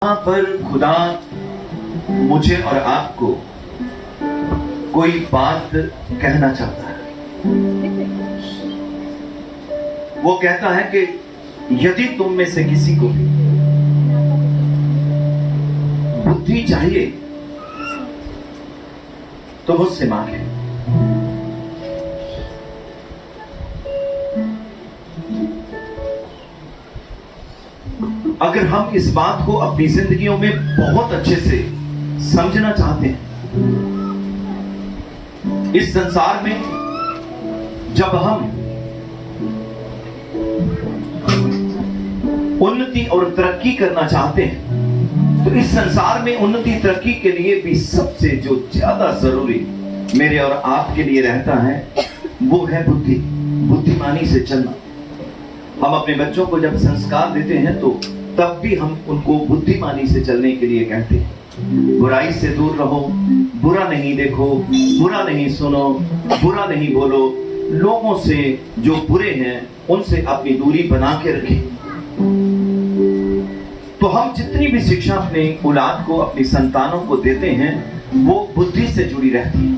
यहाँ पर खुदा मुझे और आपको कोई बात कहना चाहता है। वो कहता है कि यदि तुम में से किसी को बुद्धि चाहिए तो मुझसे मांगे। अगर हम इस बात को अपनी जिंदगियों में बहुत अच्छे से समझना चाहते हैं, इस संसार में जब हम उन्नति और तरक्की करना चाहते हैं, तो इस संसार में उन्नति तरक्की के लिए भी सबसे जो ज्यादा जरूरी मेरे और आपके लिए रहता है वो है बुद्धिमानी से चलना। हम अपने बच्चों को जब संस्कार देते हैं तो तब भी हम उनको बुद्धिमानी से चलने के लिए कहते हैं। बुराई से दूर रहो, बुरा नहीं देखो, बुरा नहीं सुनो, बुरा नहीं बोलो, लोगों से जो बुरे हैं उनसे अपनी दूरी बना के रखें। तो हम जितनी भी शिक्षा अपने औलाद को, अपनी संतानों को देते हैं वो बुद्धि से जुड़ी रहती है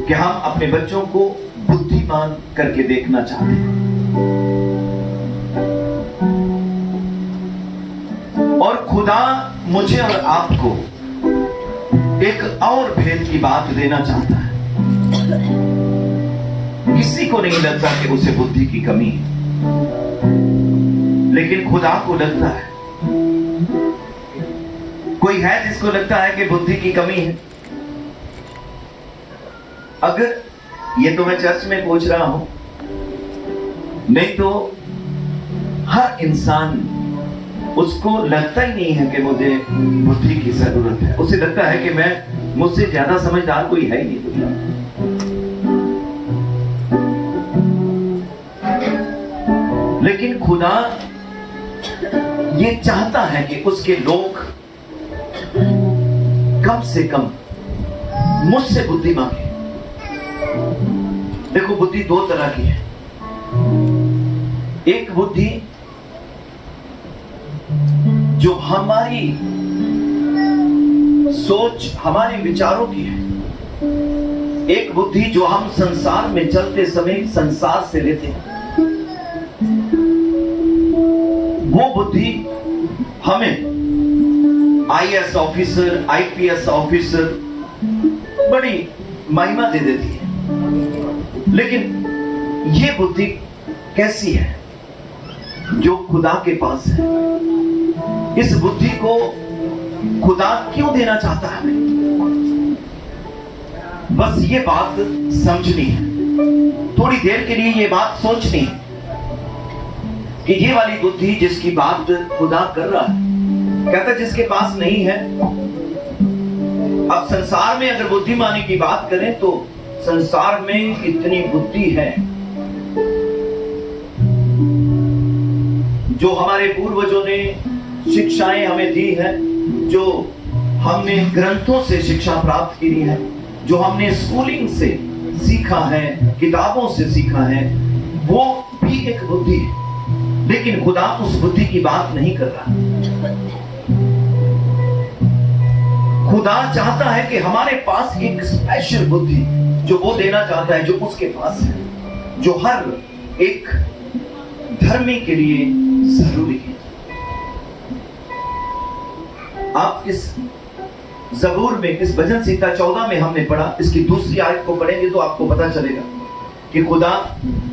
कि हम अपने बच्चों को बुद्धिमान करके देखना चाहते हैं। और खुदा मुझे और आपको एक और भेद की बात देना चाहता है। किसी को नहीं लगता कि उसे बुद्धि की कमी है, लेकिन खुदा को लगता है। कोई है जिसको लगता है कि बुद्धि की कमी है? अगर ये तो मैं चर्च में पूछ रहा हूं, नहीं तो हर इंसान उसको लगता ही नहीं है कि मुझे बुद्धि की जरूरत है। उसे लगता है कि मुझसे ज्यादा समझदार कोई है ही नहीं दुनिया में। लेकिन खुदा ये चाहता है कि उसके लोग कम से कम मुझसे बुद्धि मांगे। देखो, बुद्धि दो तरह की है। एक बुद्धि जो हमारी सोच, हमारे विचारों की है। एक बुद्धि जो हम संसार में चलते समय संसार से लेते हैं। वो बुद्धि हमें आईएएस ऑफिसर, आईपीएस ऑफिसर बड़ी महिमा दे देती है। लेकिन ये बुद्धि कैसी है जो खुदा के पास है? इस बुद्धि को खुदा क्यों देना चाहता है? बस ये बात समझनी है, थोड़ी देर के लिए ये बात सोचनी है कि ये वाली बुद्धि जिसकी बात खुदा कर रहा है, कहता जिसके पास नहीं है। अब संसार में अगर बुद्धिमानी की बात करें तो संसार में इतनी बुद्धि है जो हमारे पूर्वजों ने शिक्षाएं हमें दी है, जो हमने ग्रंथों से शिक्षा प्राप्त की है, जो हमने स्कूलिंग से सीखा है, किताबों से सीखा है, वो भी एक बुद्धि है। लेकिन खुदा उस बुद्धि की बात नहीं कर रहा। खुदा चाहता है कि हमारे पास एक स्पेशल बुद्धि जो वो देना चाहता है, जो उसके पास है, जो हर एक धर्मी के लिए जरूरी है। आप इस ज़बूर में, इस भजन संहिता 14 में हमने पढ़ा, इसकी दूसरी आयत को पढ़ेंगे तो आपको पता चलेगा कि खुदा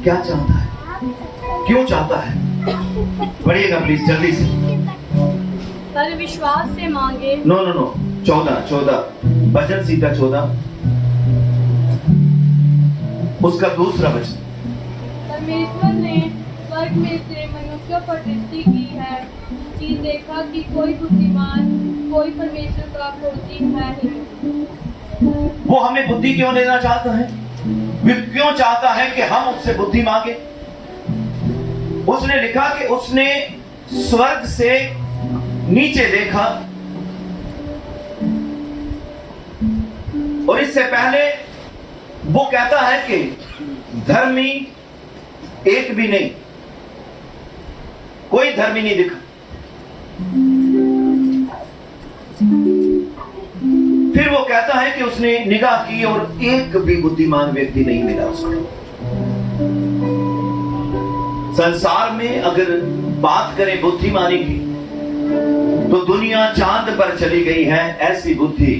क्या चाहता है, क्यों चाहता है। पढ़िएगा प्लीज जल्दी से। पर विश्वास से मांगे। नो 14 भजन संहिता 14 उसका दूसरा वचन। परमेश्वर ने स्वर्ग में से मनुष्य पर दृष्टि की है कि देखा कि कोई बुद्धिमान, कोई परमेश्वर का खोजी है ही। वो हमें बुद्धि क्यों देना चाहता है? वो क्यों चाहता है कि हम उससे बुद्धि मांगे? उसने लिखा कि उसने स्वर्ग से नीचे देखा, और इससे पहले वो कहता है कि धर्मी एक भी नहीं, कोई धर्मी नहीं दिखा। फिर वो कहता है कि उसने निगाह की और एक भी बुद्धिमान व्यक्ति नहीं मिला उसको। संसार में अगर बात करें बुद्धिमानी की तो दुनिया चांद पर चली गई है, ऐसी बुद्धि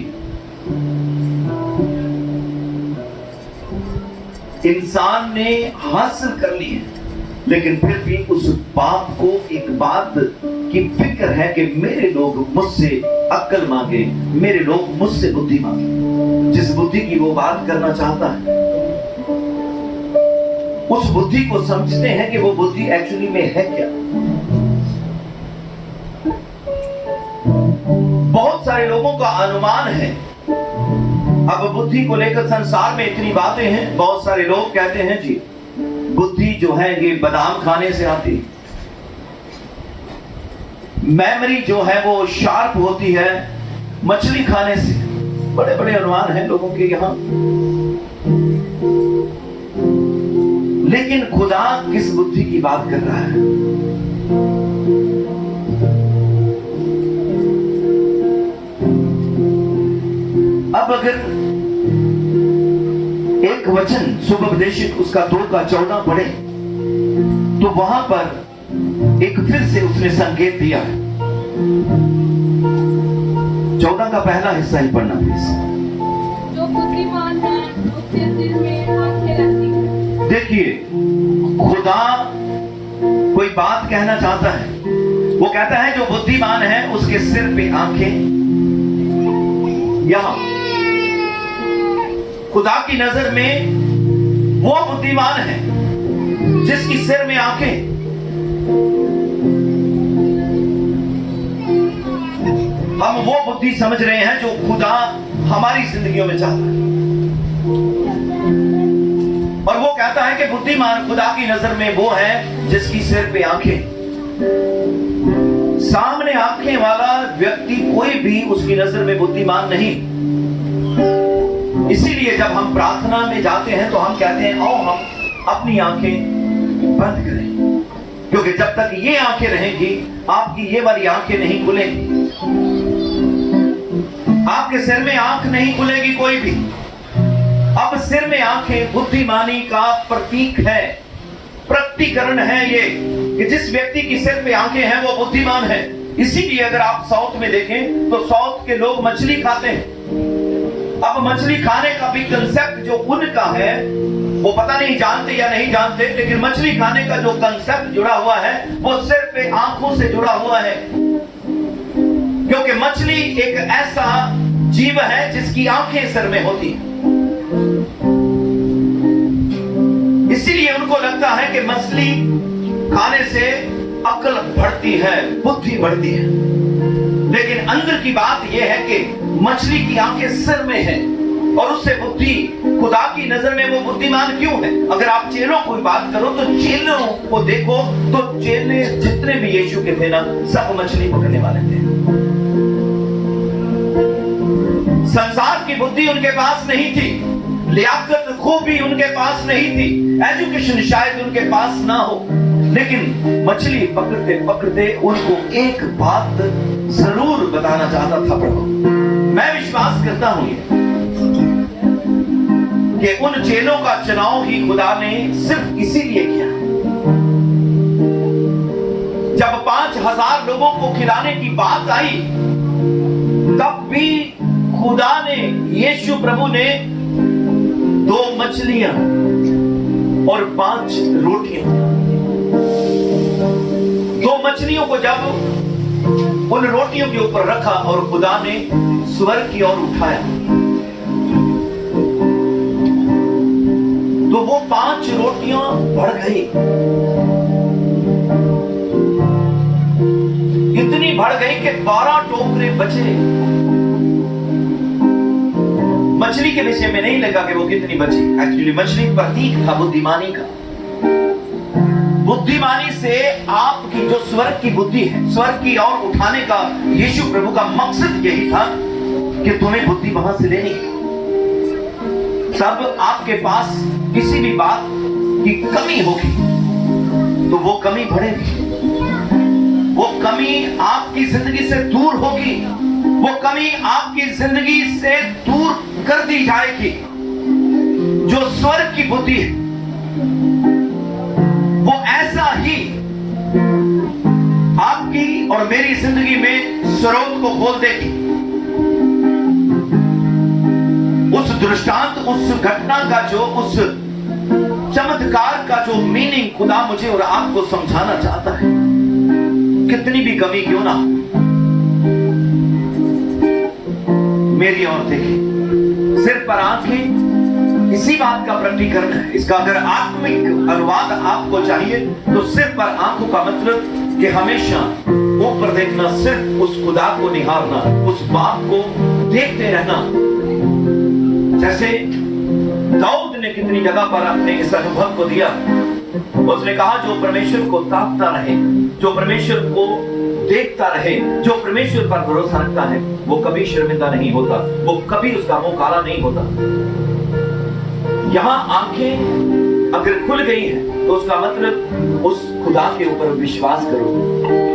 इंसान ने हासिल कर ली है। लेकिन फिर भी उस बाप को एक बात की फिक्र है कि मेरे लोग मुझसे अक्ल मांगे, मेरे लोग मुझसे बुद्धि मांगे। जिस बुद्धि की वो बात करना चाहता है, उस बुद्धि को समझते हैं कि वो बुद्धि एक्चुअली में है क्या। बहुत सारे लोगों का अनुमान है। अब बुद्धि को लेकर संसार में इतनी बातें हैं, बहुत सारे लोग कहते हैं जी बुद्धि जो है ये बादाम खाने से आती है, मेमोरी जो है वो शार्प होती है मछली खाने से। बड़े बड़े अनुमान हैं लोगों के यहां। लेकिन खुदा किस बुद्धि की बात कर रहा है? अब अगर एक वचन सुबोपदेशिक उसका 2:14 पढ़े तो वहां पर एक फिर से उसने संकेत दिया है। 14 का पहला हिस्सा ही पढ़ना प्लीज। जो बुद्धिमान है उसके सिर में आंखें रहती हैं। देखिए, खुदा कोई बात कहना चाहता है। वो कहता है जो बुद्धिमान है उसके सिर पे आंखें। यहां खुदा की नजर में वो बुद्धिमान है जिसकी सिर में आंखें। हम वो बुद्धि समझ रहे हैं जो खुदा हमारी जिंदगियों में चाहता है, और वो कहता है कि बुद्धिमान खुदा की नजर में वो है जिसकी सिर पे आंखें। सामने आंखें वाला व्यक्ति कोई भी उसकी नजर में बुद्धिमान नहीं। इसीलिए जब हम प्रार्थना में जाते हैं तो हम कहते हैं आओ हम अपनी आंखें बंद करें, क्योंकि जब तक ये आंखें रहेंगी आपकी ये वाली आंखें नहीं खुलेंगी। आपके सिर में आंख नहीं खुलेगी कोई भी। अब सिर में आंखें बुद्धिमानी का प्रतीक है, प्रकटीकरण है ये कि जिस व्यक्ति की सिर पे आंखें हैं वो बुद्धिमान है। इसीलिए अगर आप साउथ में देखें तो साउथ के लोग मछली खाते हैं। अब मछली खाने का भी कंसेप्ट जो उनका है वो पता नहीं जानते या नहीं जानते, लेकिन मछली खाने का जो कंसेप्ट जुड़ा हुआ है वो सिर पे आंखों से जुड़ा हुआ है, क्योंकि मछली एक ऐसा जीव है जिसकी आंखें सिर में होती हैं। इसीलिए उनको लगता है कि मछली खाने से अक्ल बढ़ती है, बुद्धि बढ़ती है। लेकिन अंदर की बात यह है कि मछली की आंखें सिर में है और उससे बुद्धि, खुदा की नजर में वो बुद्धिमान क्यों है? अगर आप चेलों की बात करो तो चेलों को देखो तो चेले जितने भी यीशु के थे ना, सब मछली पकड़ने वाले थे। संसार की बुद्धि उनके पास नहीं थी, लियाकत खूबी उनके पास नहीं थी, एजुकेशन शायद उनके पास ना हो, लेकिन मछली पकड़ते पकड़ते उनको एक बात जरूर बताना चाहता था प्रभु। मैं विश्वास करता हूं कि उन चेलों का चुनाव ही खुदा ने सिर्फ इसीलिए किया। जब 5000 लोगों को खिलाने की बात आई तब भी खुदा ने, यीशु प्रभु ने 2 मछलियां और 5 रोटियां, 2 मछलियों को जब उन रोटियों के ऊपर रखा और खुदा ने स्वर्ग की ओर उठाया तो वो 5 रोटियां बढ़ गई, इतनी बढ़ गई कि 12 टोकरे बचे। मछली के विषय में नहीं लगा कि वो कितनी बची, एक्चुअली मछली प्रतीक था बुद्धिमानी का। बुद्धिमानी से आपकी जो स्वर्ग की बुद्धि है, स्वर्ग की ओर उठाने का यीशु प्रभु का मकसद यही था कि तुम्हें बुद्धि वहां से लेनी। तब आपके पास किसी भी बात की कमी होगी तो वो कमी बढ़ेगी, वो कमी आपकी जिंदगी से दूर होगी। वो कमी आपकी जिंदगी से दूर कर दी जाएगी। जो स्वर्ग की बुद्धि है वो ऐसा ही आपकी और मेरी जिंदगी में स्रोत को खोल देगी। उस दृष्टांत, उस घटना का जो, उस चमत्कार का जो मीनिंग खुदा मुझे और आपको समझाना चाहता है, कितनी भी कमी क्यों ना, मेरी ओर देखिए, सिर पर आंखें, इसी बात का प्रकटीकरण है। इसका अगर आत्मिक अनुवाद आपको चाहिए तो सिर पर आंखों का मतलब कि हमेशा ऊपर देखना, सिर्फ उस खुदा को निहारना, उस बाप को देखते रहना। जैसे दाऊद ने कितनी जगह पर अपने इस अनुभव को दिया। उसने कहा जो परमेश्वर को ताकता रहे, जो परमेश्वर को देखता रहे, जो परमेश्वर पर भरोसा रखता है, वो कभी शर्मिंदा नहीं होता, वो कभी उसका मुंह काला नहीं होता। यहां आंखें अगर खुल गई हैं तो उसका मतलब उस खुदा के ऊपर विश्वास करो,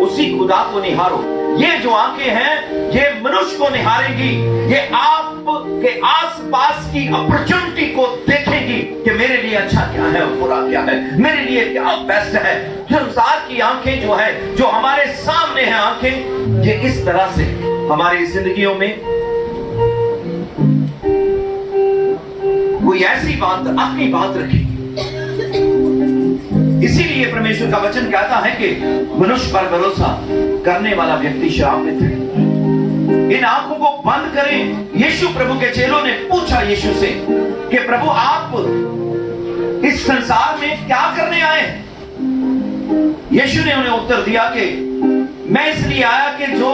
उसी खुदा को निहारो। ये जो आंखें हैं ये मनुष्य को निहारेंगी, ये आपके आसपास की अपॉर्चुनिटी को देखेंगी कि मेरे लिए अच्छा क्या है और बुरा क्या है, मेरे लिए क्या बेस्ट है। संसार की आंखें जो है, जो हमारे सामने है आंखें, ये इस तरह से हमारी जिंदगियों में कोई ऐसी बात, अपनी बात रखेगी। इसीलिए परमेश्वर का वचन कहता है कि मनुष्य पर भरोसा करने वाला व्यक्ति श्रापित है। इन आंखों को बंद करें। यीशु प्रभु के चेलों ने पूछा यीशु से कि प्रभु आप इस संसार में क्या करने आए हैं? यीशु ने उन्हें उत्तर दिया कि मैं इसलिए आया कि जो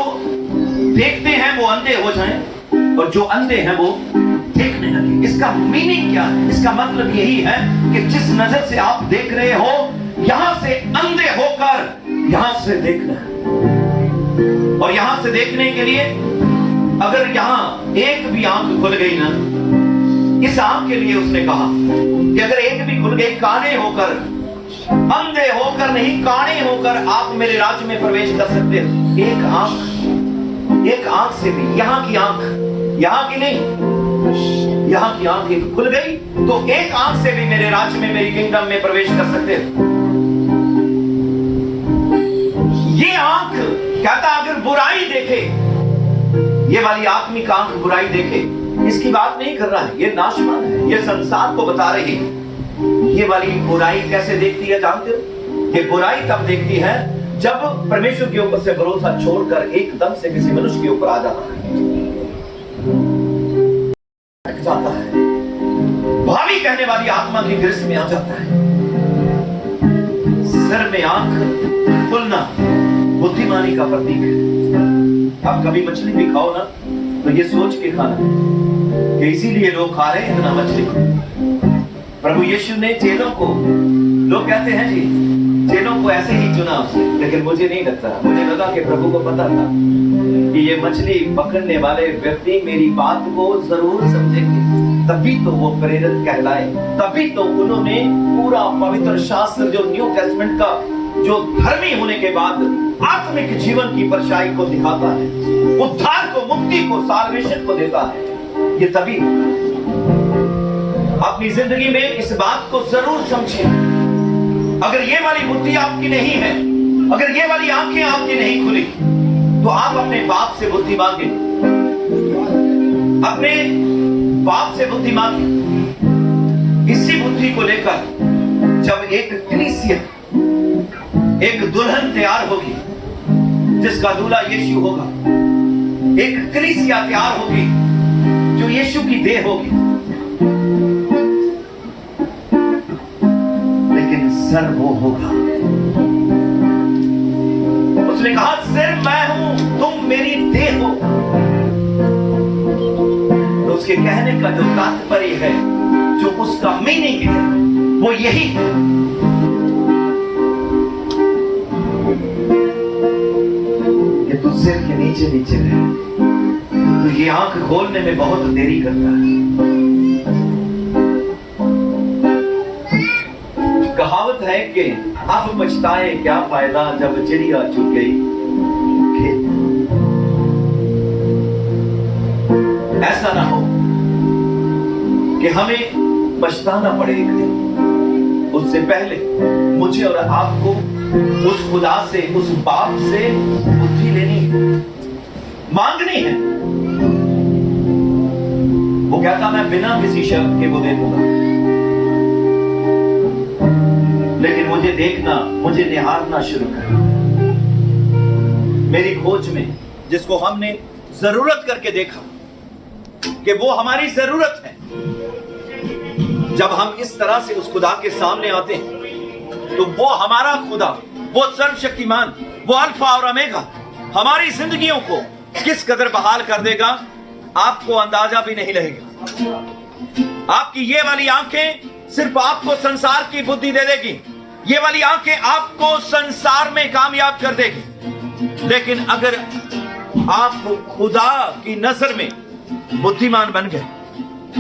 देखते हैं वो अंधे हो जाएं और जो अंधे हैं वो देखने लगे। इसका मीनिंग क्या है? इसका मतलब यही है कि जिस नजर से आप देख रहे हो, यहां से अंधे होकर यहां से देखना है। और यहां से देखने के लिए अगर यहां एक भी आंख खुल गई ना, इस आंख के लिए उसने कहा कि अगर एक भी खुल गई, काने होकर, अंधे होकर नहीं, काने होकर आप मेरे राज्य में प्रवेश कर सकते हो। एक आंख से भी, यहां की आंख, यहां की नहीं, यहां की आंख एक खुल गई तो एक आंख से भी मेरे राज्य में, मेरी किंगडम में प्रवेश कर सकते हो। ये आंख कहता अगर बुराई देखे, ये वाली आत्मिक आंख बुराई देखे, इसकी बात नहीं कर रहा है, ये नाशवान है, ये संसार को बता रही है। ये वाली बुराई कैसे देखती है जानते हो? ये बुराई तब देखती है जब परमेश्वर के ऊपर से भरोसा छोड़कर एकदम से किसी मनुष्य के ऊपर आ जाता है, जाता है, भावी कहने वाली आत्मा की गिरफ्त में आ जाता है। सिर में आंख खुलना बुद्धिमानी का प्रतीक है। अब कभी मछली भी खाओ ना तो ये सोच के खाना कि इसीलिए लोग खा रहे हैं इतना मछली। प्रभु यीशु ने चेलों को, लोग कहते हैं जी चेलों को ऐसे ही चुना उसने, लेकिन मुझे नहीं लगता, मुझे लगा कि प्रभु को पता था कि ये मछली पकड़ने वाले व्यक्ति मेरी बात को जरूर समझेंगे, तभी तो वो प्रेरित कहलाए, तभी तो उन्होंने पूरा पवित्र शास्त्र जो न्यू टेस्टमेंट का, जो धर्मी होने के बाद आत्मिक जीवन की परछाई को दिखाता है, उद्धार को, मुक्ति को, साल्वेशन को देता है, ये तभी। अपनी जिंदगी में इस बात को जरूर समझें। अगर ये वाली बुद्धि आपकी नहीं है, अगर ये वाली आंखें आपकी नहीं खुली, तो आप अपने बाप से बुद्धि मांगे, अपने बाप से बुद्धि मांगे। इसी बुद्धि को लेकर जब एक कलीसिया, एक दुल्हन तैयार होगी जिसका दूल्हा यीशु होगा, एक कलीसिया तैयार होगी जो यीशु की देह होगी, लेकिन सर वो होगा। उसने कहा सिर मैं हूं, तुम मेरी देह हो। तो उसके कहने का जो तात्पर्य है, जो उसका मीनिंग है, वो यही है कि तू सिर के नीचे नीचे रहे, तो ये आंख खोलने में बहुत देरी करता है। कहावत है कि अब पछताए क्या फायदा जब चिड़िया चुग गई खेत। कि हमें पछताना पड़े एक दिन। उससे पहले मुझे और आपको उस खुदा से, उस बाप से बुद्धि लेनी है, मांगनी है। वो कहता मैं बिना किसी शर्त के वो दे दूंगा, लेकिन मुझे देखना, मुझे निहारना शुरू करना। मेरी खोज में जिसको हमने जरूरत करके देखा कि वो हमारी जरूरत है, जब हम इस तरह से उस खुदा के सामने आते हैं तो वो हमारा खुदा, वो सर्वशक्तिमान, वो अल्फा और ओमेगा हमारी जिंदगियों को किस कदर बहाल कर देगा आपको अंदाजा भी नहीं रहेगा। आपकी ये वाली आंखें सिर्फ आपको संसार की बुद्धि दे देगी, ये वाली आंखें आपको संसार में कामयाब कर देगी, लेकिन अगर आप खुदा की नजर में बुद्धिमान बन गए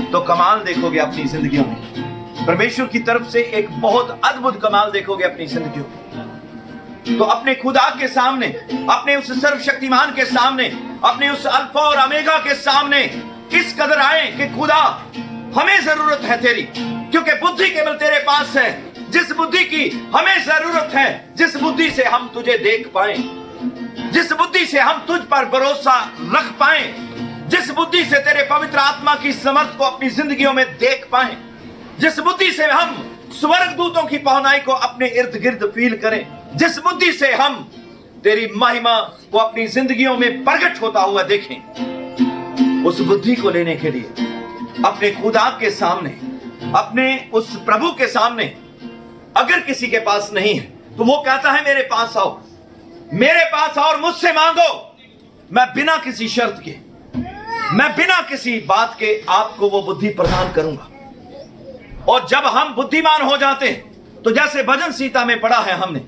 तो कमाल देखोगे अपनी जिंदगियों में। परमेश्वर की तरफ से एक बहुत अद्भुत कमाल देखोगे अपनी जिंदगियों में। तो अपने खुदा के सामने, अपने उस सर्वशक्तिमान के सामने, अपने उस अल्फा और ओमेगा के सामने इस कदर आए कि खुदा हमें जरूरत है तेरी, क्योंकि बुद्धि केवल तेरे पास है, जिस बुद्धि की हमें जरूरत है, जिस बुद्धि से हम तुझे देख पाए, जिस बुद्धि से हम तुझ पर भरोसा रख पाए, जिस बुद्धि से तेरे पवित्र आत्मा की समर्थ को अपनी जिंदगियों में देख पाए, जिस बुद्धि से हम स्वर्ग दूतों की पहुंचाई को अपने इर्द गिर्द फील करें, जिस बुद्धि से हम तेरी महिमा को अपनी जिंदगियों में प्रकट होता हुआ देखें, उस बुद्धि को लेने के लिए अपने खुदा के सामने, अपने उस प्रभु के सामने अगर किसी के पास नहीं है तो वो कहता है मेरे पास आओ, मेरे पास आओ और मुझसे मांगो, मैं बिना किसी शर्त के, मैं बिना किसी बात के आपको वो बुद्धि प्रदान करूंगा। और जब हम बुद्धिमान हो जाते हैं तो जैसे भजन सीता में पढ़ा है हमने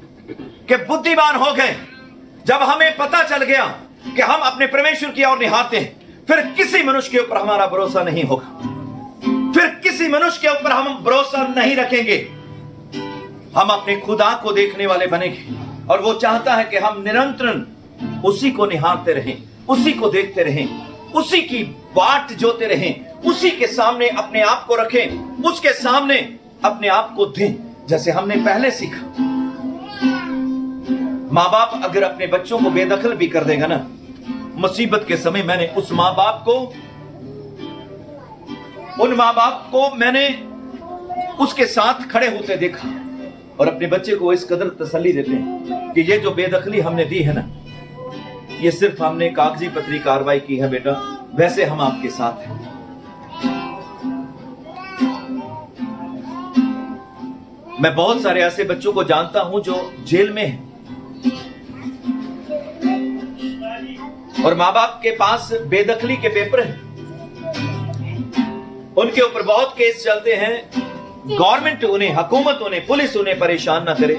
कि बुद्धिमान हो गए, जब हमें पता चल गया कि हम अपने परमेश्वर की ओर निहारते हैं, फिर किसी मनुष्य के ऊपर हमारा भरोसा नहीं होगा, फिर किसी मनुष्य के ऊपर हम भरोसा नहीं रखेंगे। हम अपने खुदा को देखने वाले बनेंगे और वो चाहता है कि हम निरंतर उसी को निहारते रहें, उसी को देखते रहें, उसी की बाट जोते रहें, उसी के सामने अपने आप को रखें, उसके सामने अपने आप को दें, जैसे हमने पहले सीखा। माँ बाप अगर अपने बच्चों को बेदखल भी कर देगा ना, मुसीबत के समय मैंने उस माँ बाप को, उन माँ बाप को मैंने उसके साथ खड़े होते देखा और अपने बच्चे को इस कदर तसल्ली देते हैं कि ये जो बेदखली हमने दी है ना, ये सिर्फ हमने कागजी पत्री कार्रवाई की है बेटा, वैसे हम आपके साथ हैं। मैं बहुत सारे ऐसे बच्चों को जानता हूं जो जेल में हैं और माँ बाप के पास बेदखली के पेपर हैं, उनके ऊपर बहुत केस चलते हैं। गवर्नमेंट उन्हें, हुकूमत उन्हें, पुलिस उन्हें परेशान ना करे,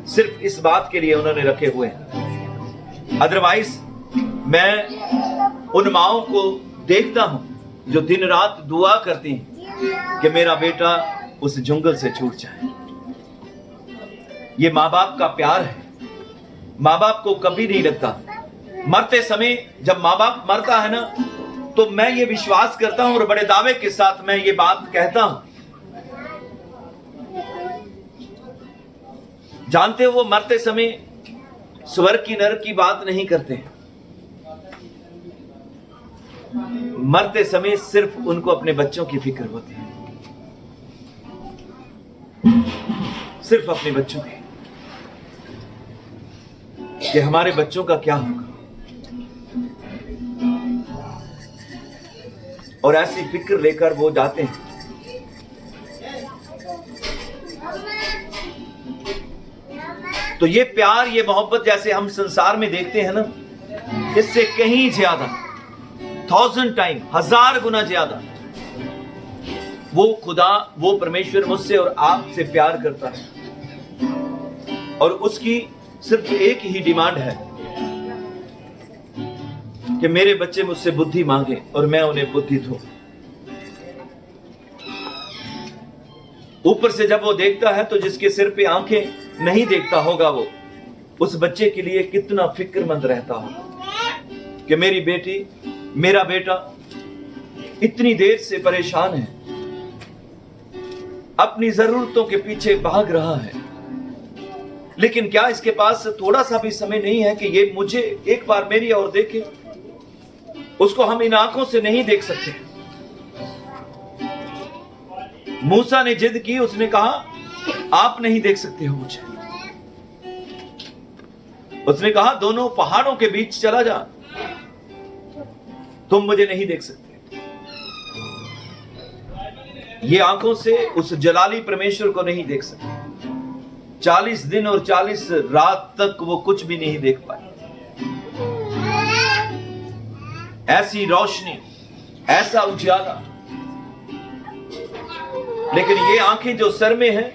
सिर्फ इस बात के लिए उन्होंने रखे हुए हैं। अदरवाइज मैं उन माओं को देखता हूं जो दिन रात दुआ करती हैं कि मेरा बेटा उस जंगल से छूट जाए। ये माँ बाप का प्यार है। माँ बाप को कभी नहीं लगता, मरते समय जब माँ बाप मरता है ना, तो मैं ये विश्वास करता हूं और बड़े दावे के साथ मैं ये बात कहता हूं, जानते हो वो मरते समय स्वर्ग की नरक की बात नहीं करते, मरते समय सिर्फ उनको अपने बच्चों की फिक्र होती है, सिर्फ अपने बच्चों की, कि हमारे बच्चों का क्या होगा। और ऐसी फिक्र लेकर वो जाते हैं। तो ये प्यार, ये मोहब्बत जैसे हम संसार में देखते हैं ना, इससे कहीं ज्यादा, 1000 टाइम, 1000 गुना ज्यादा वो खुदा, वो परमेश्वर मुझसे और आपसे प्यार करता है और उसकी सिर्फ एक ही डिमांड है कि मेरे बच्चे मुझसे बुद्धि मांगे और मैं उन्हें बुद्धि दूं। ऊपर से जब वो देखता है तो जिसके सिर पे आंखें नहीं देखता होगा, वो उस बच्चे के लिए कितना फिक्रमंद रहता होगा कि मेरी बेटी, मेरा बेटा इतनी देर से परेशान है, अपनी जरूरतों के पीछे भाग रहा है, लेकिन क्या इसके पास थोड़ा सा भी समय नहीं है कि ये मुझे एक बार मेरी ओर देखे? उसको हम इन आंखों से नहीं देख सकते। मूसा ने जिद की, उसने कहा आप नहीं देख सकते हो मुझे। उसने कहा दोनों पहाड़ों के बीच चला जा, तुम मुझे नहीं देख सकते। ये आंखों से उस जलाली परमेश्वर को नहीं देख सकते। 40 दिन और 40 रात तक वो कुछ भी नहीं देख पाए। ऐसी रोशनी, ऐसा उजाला, लेकिन ये आंखें जो सर में हैं,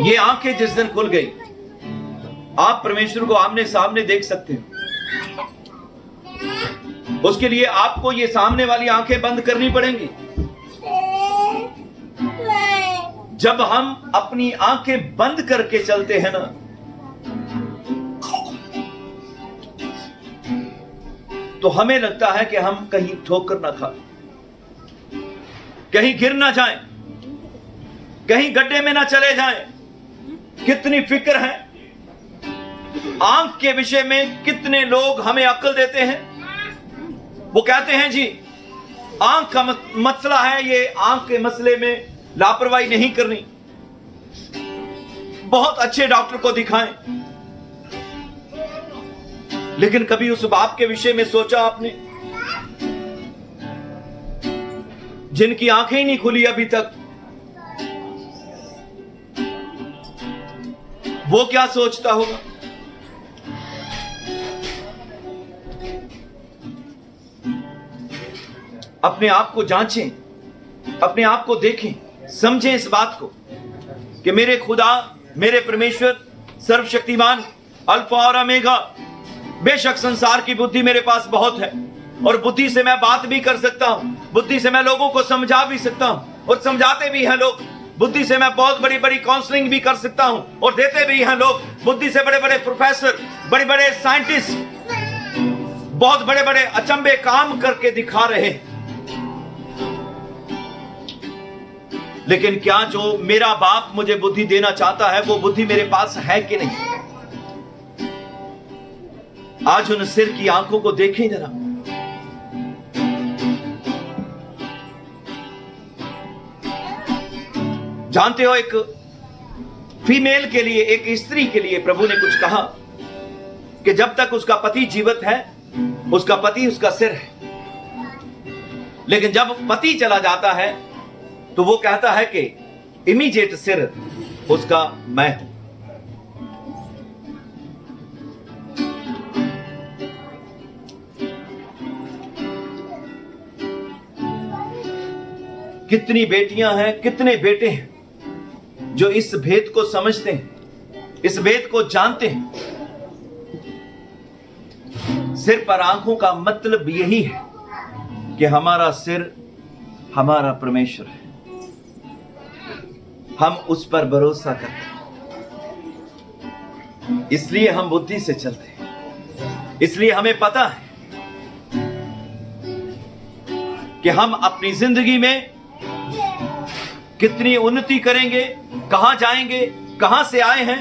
ये आंखें जिस दिन खुल गई, आप परमेश्वर को आमने सामने देख सकते हो। उसके लिए आपको ये सामने वाली आंखें बंद करनी पड़ेंगी। जब हम अपनी आंखें बंद करके चलते हैं ना, तो हमें लगता है कि हम कहीं ठोकर ना खाएं, कहीं गिर ना जाएं, कहीं गड्ढे में ना चले जाएं। कितनी फिक्र है आंख के विषय में। कितने लोग हमें अक्ल देते हैं, वो कहते हैं जी आंख का मसला है, ये आंख के मसले में लापरवाही नहीं करनी, बहुत अच्छे डॉक्टर को दिखाएं। लेकिन कभी उस बाप के विषय में सोचा आपने, जिनकी आंखें ही नहीं खुली अभी तक? वो क्या सोचता होगा? अपने आप को जांचें, अपने आप को देखें, समझें इस बात को कि मेरे खुदा, मेरे परमेश्वर सर्वशक्तिमान, अल्फा और ओमेगा। बेशक संसार की बुद्धि मेरे पास बहुत है, और बुद्धि से मैं बात भी कर सकता हूं, बुद्धि से मैं लोगों को समझा भी सकता हूं, और समझाते भी हैं लोग। बुद्धि से मैं बहुत बड़ी बड़ी काउंसलिंग भी कर सकता हूं, और देते भी हैं लोग। बुद्धि से बड़े बड़े प्रोफेसर, बड़े बड़े साइंटिस्ट बहुत बड़े बड़े अचंभे काम करके दिखा रहे हैं। लेकिन क्या जो मेरा बाप मुझे बुद्धि देना चाहता है, वो बुद्धि मेरे पास है कि नहीं? आज उन सिर की आंखों को देखें जरा। जानते हो, एक फीमेल के लिए, एक स्त्री के लिए प्रभु ने कुछ कहा कि जब तक उसका पति जीवित है, उसका पति उसका सिर है। लेकिन जब पति चला जाता है तो वो कहता है कि इमीडिएट सिर उसका मैं हूं। कितनी बेटियां हैं, कितने बेटे हैं जो इस भेद को समझते हैं, इस भेद को जानते हैं। सिर पर आंखों का मतलब यही है कि हमारा सिर हमारा परमेश्वर है, हम उस पर भरोसा करते हैं। इसलिए हम बुद्धि से चलते हैं, इसलिए हमें पता है कि हम अपनी जिंदगी में कितनी उन्नति करेंगे, कहां जाएंगे, कहां से आए हैं,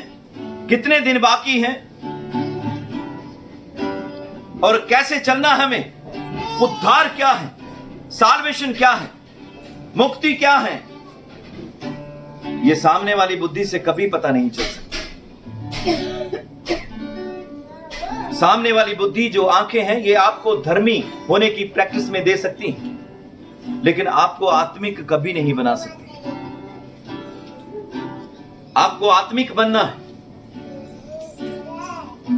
कितने दिन बाकी हैं, और कैसे चलना हमें। उद्धार क्या है, साल्वेशन क्या है, मुक्ति क्या है, ये सामने वाली बुद्धि से कभी पता नहीं चल सकता। सामने वाली बुद्धि जो आंखें हैं, ये आपको धर्मी होने की प्रैक्टिस में दे सकती हैं, लेकिन आपको आत्मिक कभी नहीं बना सकती। आपको आत्मिक बनना है।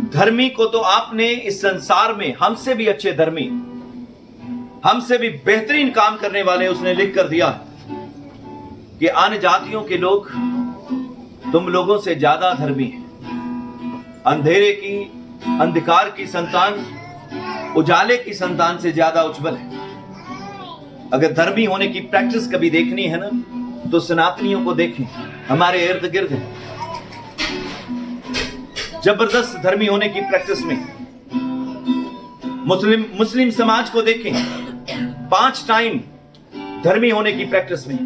धर्मी को तो आपने इस संसार में हमसे भी अच्छे धर्मी, हमसे भी बेहतरीन काम करने वाले उसने लिख कर दिया कि अन्य जातियों के लोग तुम लोगों से ज्यादा धर्मी हैं। अंधेरे की, अंधकार की संतान उजाले की संतान से ज्यादा उज्जवल है। अगर धर्मी होने की प्रैक्टिस कभी देखनी है ना, तो सनातनियों को देखें, हमारे इर्द गिर्द है। जबरदस्त धर्मी होने की प्रैक्टिस में। मुस्लिम समाज को देखें, 5 टाइम धर्मी होने की प्रैक्टिस में।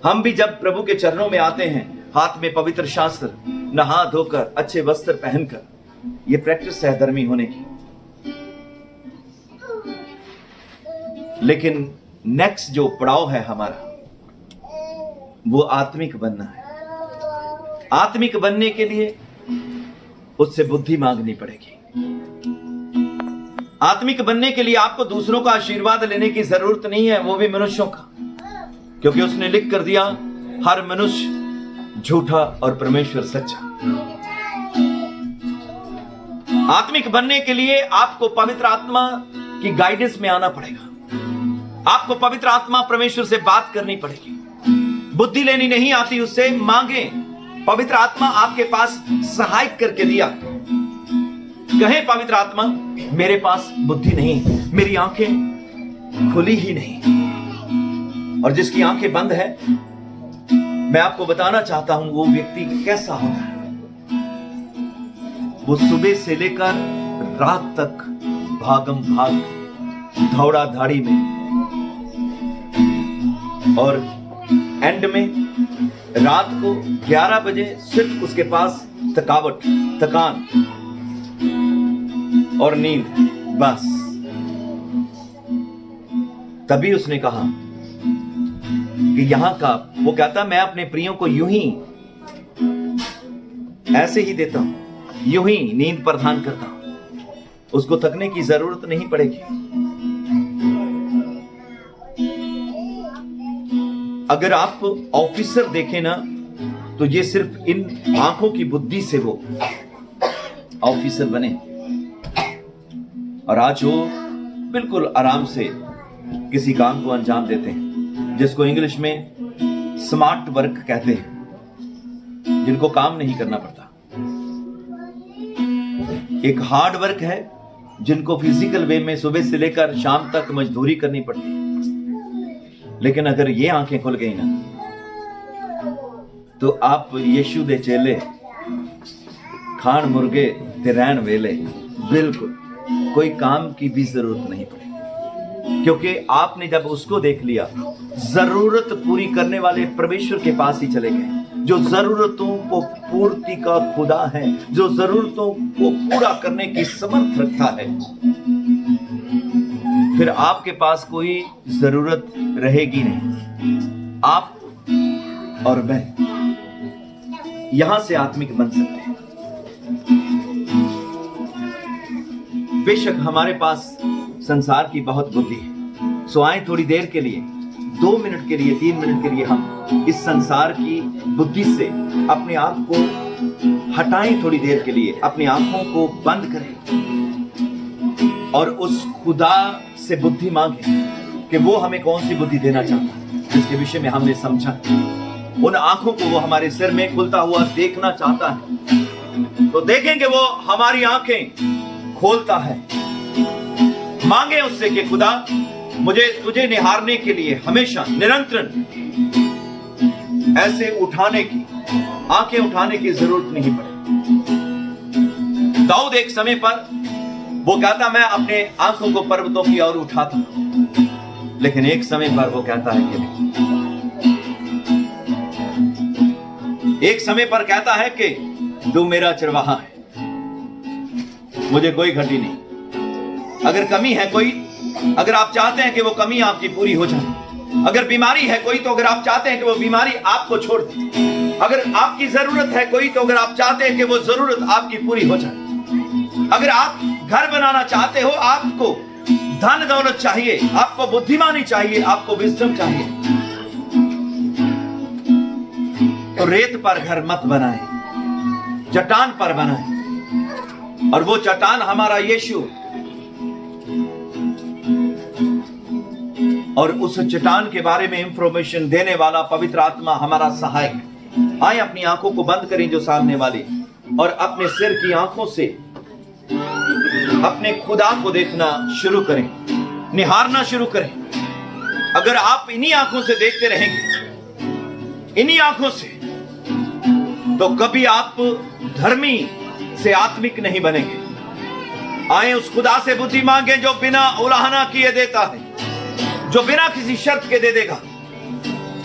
हम भी जब प्रभु के चरणों में आते हैं, हाथ में पवित्र शास्त्र, नहा धोकर अच्छे वस्त्र पहनकर, ये प्रैक्टिस है धर्मी होने की। लेकिन नेक्स्ट जो पड़ाव है हमारा, वो आत्मिक बनना है। आत्मिक बनने के लिए उससे बुद्धि मांगनी पड़ेगी। आत्मिक बनने के लिए आपको दूसरों का आशीर्वाद लेने की जरूरत नहीं है, वो भी मनुष्यों का, क्योंकि उसने लिख कर दिया, हर मनुष्य झूठा और परमेश्वर सच्चा। आत्मिक बनने के लिए आपको पवित्र आत्मा की गाइडेंस में आना पड़ेगा। आपको पवित्र आत्मा परमेश्वर से बात करनी पड़ेगी। बुद्धि लेनी नहीं आती, उससे मांगे। पवित्र आत्मा आपके पास सहायक करके दिया। कहे पवित्र आत्मा, मेरे पास बुद्धि नहीं, मेरी आंखें खुली ही नहीं। और जिसकी आंखें बंद है, मैं आपको बताना चाहता हूं वो व्यक्ति कैसा होता है। वो सुबह से लेकर रात तक भागम भाग, दौड़ा धाड़ी में, और एंड में रात को 11 बजे सिर्फ उसके पास थकान और नींद, बस। तभी उसने कहा कि यहां का, वो कहता, मैं अपने प्रियों को यूं ही ऐसे ही देता हूं, यूं ही नींद प्रदान करता हूं, उसको थकने की जरूरत नहीं पड़ेगी। अगर आप ऑफिसर देखें ना, तो ये सिर्फ इन आंखों की बुद्धि से वो ऑफिसर बने, और आज वो बिल्कुल आराम से किसी काम को अंजाम देते हैं, जिसको इंग्लिश में स्मार्ट वर्क कहते हैं, जिनको काम नहीं करना पड़ता। एक हार्ड वर्क है, जिनको फिजिकल वे में सुबह से लेकर शाम तक मजदूरी करनी पड़ती है। लेकिन अगर ये आंखें खुल गई ना, तो आप यीशु दे चेले, खान मुर्गे ते रहन वेले, बिल्कुल कोई काम की भी जरूरत नहीं पड़ेगी, क्योंकि आपने जब उसको देख लिया, जरूरत पूरी करने वाले परमेश्वर के पास ही चले गए, जो जरूरतों को पूर्ति का खुदा है, जो जरूरतों को पूरा करने की समर्थ रखता है। फिर आपके पास कोई जरूरत रहेगी नहीं। आप और मैं यहां से आत्मिक बन सकते हैं। बेशक हमारे पास संसार की बहुत बुद्धि है, सो आए थोड़ी देर के लिए, 2 मिनट के लिए, 3 मिनट के लिए हम इस संसार की बुद्धि से अपने आप को हटाएं। थोड़ी देर के लिए अपनी आंखों को बंद करें और उस खुदा से बुद्धि मांगे कि वो हमें कौन सी बुद्धि देना चाहता है, जिसके विषय में हमने समझा। उन आंखों को वो हमारे सिर में खुलता हुआ देखना चाहता है, तो देखेंगे वो हमारी आंखें खोलता है। मांगे उससे कि खुदा, मुझे तुझे निहारने के लिए हमेशा निरंतर ऐसे उठाने की, आंखें उठाने की जरूरत नहीं पड़े। दाऊद एक समय पर वो कहता, मैं अपने आंखों को पर्वतों की ओर उठाता, लेकिन एक समय पर वो कहता है कि एक समय पर कहता है कि तू मेरा चरवाहा है, मुझे कोई घटी नहीं। अगर कमी है कोई, अगर आप चाहते हैं कि वो कमी आपकी पूरी हो जाए, अगर बीमारी है कोई, तो अगर आप चाहते हैं कि वो बीमारी आपको छोड़ दे, अगर आपकी जरूरत है कोई, तो अगर आप चाहते हैं कि वो जरूरत आपकी पूरी हो जाए, अगर आप घर बनाना चाहते हो, आपको धन दौलत चाहिए, आपको बुद्धिमानी चाहिए, आपको विजडम चाहिए, तो रेत पर घर मत बनाए, चट्टान पर बनाए। और वो चट्टान हमारा यीशु, और उस चट्टान के बारे में इंफॉर्मेशन देने वाला पवित्र आत्मा हमारा सहायक। आए अपनी आंखों को बंद करें जो सामने वाली, और अपने सिर की आंखों से अपने खुदा को देखना शुरू करें, निहारना शुरू करें। अगर आप इन्हीं आंखों से देखते रहेंगे, इन्हीं आंखों से, तो कभी आप धर्मी से आत्मिक नहीं बनेंगे। आए उस खुदा से बुद्धि मांगे जो बिना उलाहना किए देता है, जो बिना किसी शर्त के दे देगा।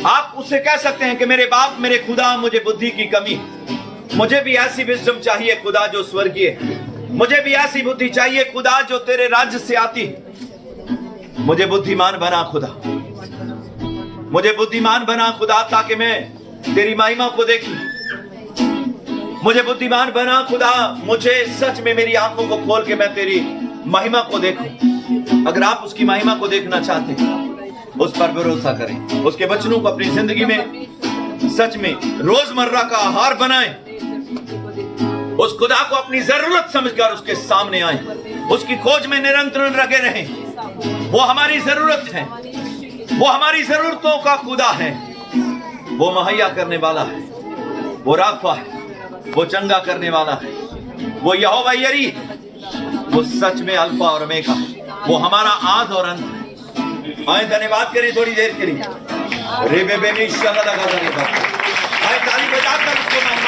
आप उससे कह सकते हैं कि मेरे बाप, मेरे खुदा, मुझे बुद्धि की कमी, मुझे भी ऐसी विजडम चाहिए खुदा जो स्वर्गीय है। मुझे भी ऐसी बुद्धि चाहिए खुदा जो तेरे राज्य से आती है। मुझे बुद्धिमान बना खुदा, मुझे बुद्धिमान बना खुदा, ताकि मैं तेरी महिमा को देखूं। मुझे बुद्धिमान बना खुदा, मुझे सच में मेरी आंखों को खोल के मैं तेरी महिमा को देखूं। अगर आप उसकी महिमा को देखना चाहते हैं, उस पर भरोसा करें, उसके वचनों को अपनी जिंदगी में सच में रोजमर्रा का आहार बनाएं। उस खुदा को अपनी जरूरत समझकर उसके सामने आए, उसकी खोज में निरंतर लगे रहें। वो हमारी जरूरत है, वो हमारी जरूरतों का खुदा है। वो मुहैया करने वाला है, वो राफा है, वो चंगा करने वाला है, वो यहोवा यरी, वो सच में अल्फा और ओमेगा, वो हमारा आद और अंत है। आए धन्यवाद करें थोड़ी देर के लिए। रे बे बे निश्चल लगा, आए ताली बजाकर उसको